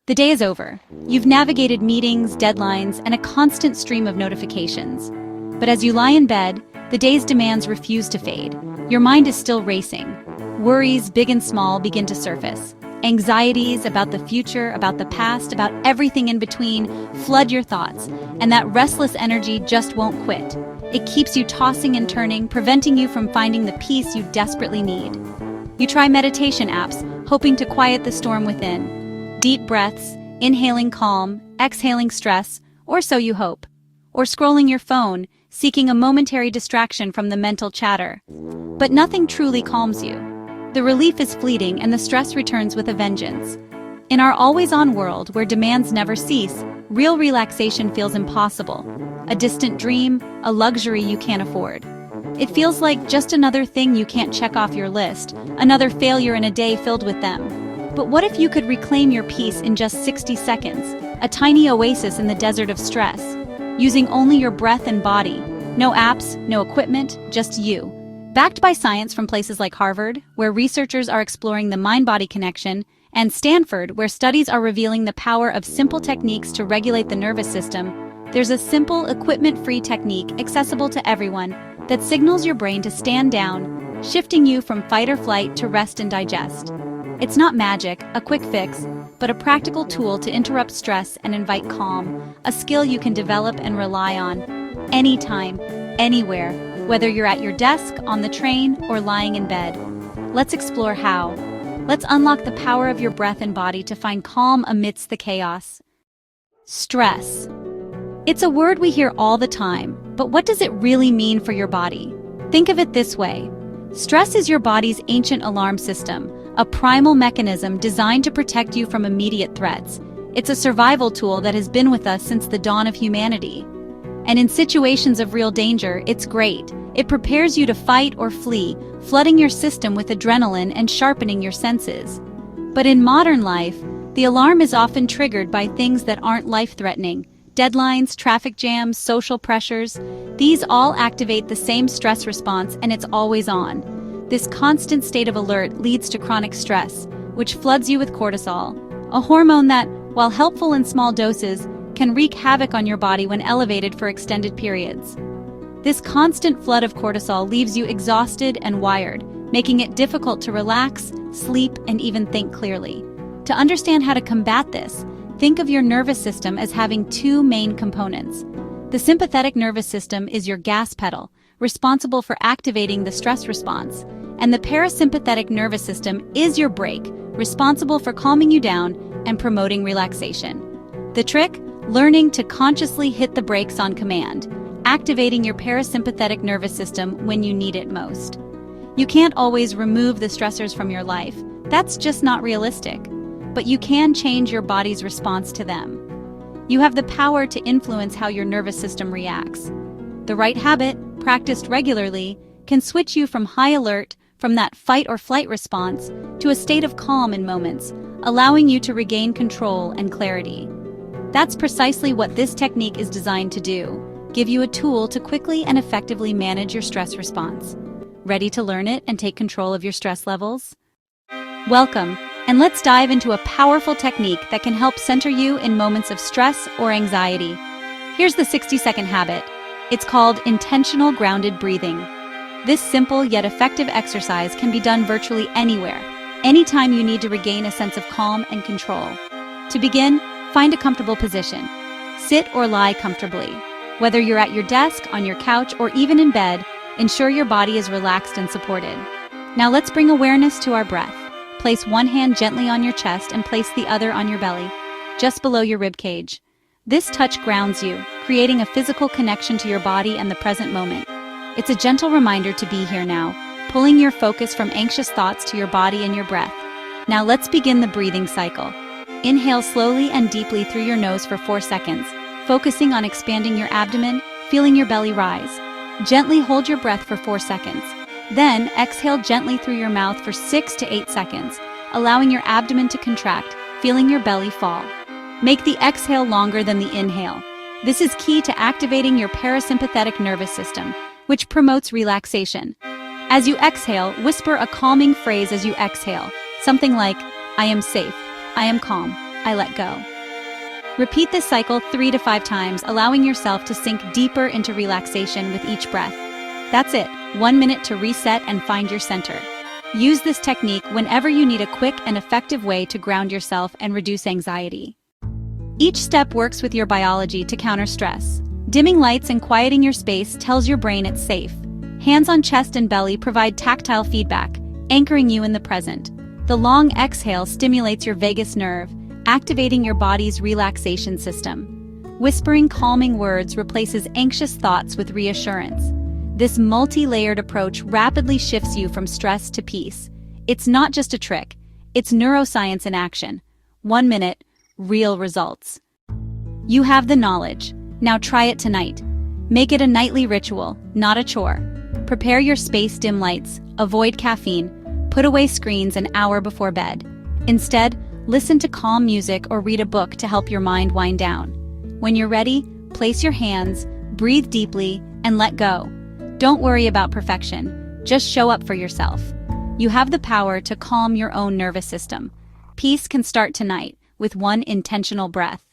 The day is over. You've navigated meetings, deadlines, and a constant stream of notifications. But as you lie in bed, the day's demands refuse to fade. Your mind is still racing. Worries, big and small, begin to surface. Anxieties about the future, about the past, about everything in between flood your thoughts, and that restless energy just won't quit. It keeps you tossing and turning, preventing you from finding the peace you desperately need. You try meditation apps, hoping to quiet the storm within. Deep breaths, inhaling calm, exhaling stress, or so you hope. Or scrolling your phone, seeking a momentary distraction from the mental chatter. But nothing truly calms you. The relief is fleeting and the stress returns with a vengeance. In our always-on world where demands never cease, real relaxation feels impossible. A distant dream, a luxury you can't afford. It feels like just another thing you can't check off your list, another failure in a day filled with them. But what if you could reclaim your peace in just 60 seconds, a tiny oasis in the desert of stress, using only your breath and body? No apps, no equipment, just you. Backed by science from places like Harvard, where researchers are exploring the mind-body connection, and Stanford, where studies are revealing the power of simple techniques to regulate the nervous system, there's a simple, equipment-free technique accessible to everyone that signals your brain to stand down, shifting you from fight or flight to rest and digest. It's not magic, a quick fix, but a practical tool to interrupt stress and invite calm, a skill you can develop and rely on anytime, anywhere, whether you're at your desk, on the train, or lying in bed. Let's explore how. Let's unlock the power of your breath and body to find calm amidst the chaos. Stress. It's a word we hear all the time, but what does it really mean for your body? Think of it this way. Stress is your body's ancient alarm system, a primal mechanism designed to protect you from immediate threats. It's a survival tool that has been with us since the dawn of humanity. And in situations of real danger, it's great. It prepares you to fight or flee, flooding your system with adrenaline and sharpening your senses. But in modern life, the alarm is often triggered by things that aren't life-threatening. Deadlines, traffic jams, social pressures, these all activate the same stress response, and it's always on. This constant state of alert leads to chronic stress, which floods you with cortisol, a hormone that, while helpful in small doses, can wreak havoc on your body when elevated for extended periods. This constant flood of cortisol leaves you exhausted and wired, making it difficult to relax, sleep, and even think clearly. To understand how to combat this, think of your nervous system as having two main components. The sympathetic nervous system is your gas pedal, responsible for activating the stress response, and the parasympathetic nervous system is your brake, responsible for calming you down and promoting relaxation. The trick? Learning to consciously hit the brakes on command, activating your parasympathetic nervous system when you need it most. You can't always remove the stressors from your life. That's just not realistic. But you can change your body's response to them. You have the power to influence how your nervous system reacts. The right habit, practiced regularly, can switch you from high alert, from that fight or flight response, to a state of calm in moments, allowing you to regain control and clarity. That's precisely what this technique is designed to do, give you a tool to quickly and effectively manage your stress response. Ready to learn it and take control of your stress levels? Welcome, and let's dive into a powerful technique that can help center you in moments of stress or anxiety. Here's the 60-second habit. It's called intentional grounded breathing. This simple yet effective exercise can be done virtually anywhere, anytime you need to regain a sense of calm and control. To begin, find a comfortable position. Sit or lie comfortably. Whether you're at your desk, on your couch, or even in bed, ensure your body is relaxed and supported. Now let's bring awareness to our breath. Place one hand gently on your chest and place the other on your belly, just below your rib cage. This touch grounds you, creating a physical connection to your body and the present moment. It's a gentle reminder to be here now, pulling your focus from anxious thoughts to your body and your breath. Now let's begin the breathing cycle. Inhale slowly and deeply through your nose for 4 seconds, focusing on expanding your abdomen, feeling your belly rise. Gently hold your breath for 4 seconds. Then exhale gently through your mouth for 6 to 8 seconds, allowing your abdomen to contract, feeling your belly fall. Make the exhale longer than the inhale. This is key to activating your parasympathetic nervous system, which promotes relaxation. As you exhale, whisper a calming phrase as you exhale, something like, "I am safe, I am calm, I let go. Repeat this cycle 3 to 5 times, allowing yourself to sink deeper into relaxation with each breath. That's it, 1 minute to reset and find your center. Use this technique whenever you need a quick and effective way to ground yourself and reduce anxiety. Each step works with your biology to counter stress. Dimming lights and quieting your space tells your brain it's safe. Hands on chest and belly provide tactile feedback, anchoring you in the present. The long exhale stimulates your vagus nerve, activating your body's relaxation system. Whispering calming words replaces anxious thoughts with reassurance. This multi-layered approach rapidly shifts you from stress to peace. It's not just a trick, it's neuroscience in action. 1 minute, real results. You have the knowledge. Now try it tonight. Make it a nightly ritual, not a chore. Prepare your space, dim lights, avoid caffeine, put away screens an hour before bed. Instead, listen to calm music or read a book to help your mind wind down. When you're ready, place your hands, breathe deeply, and let go. Don't worry about perfection, just show up for yourself. You have the power to calm your own nervous system. Peace can start tonight with one intentional breath.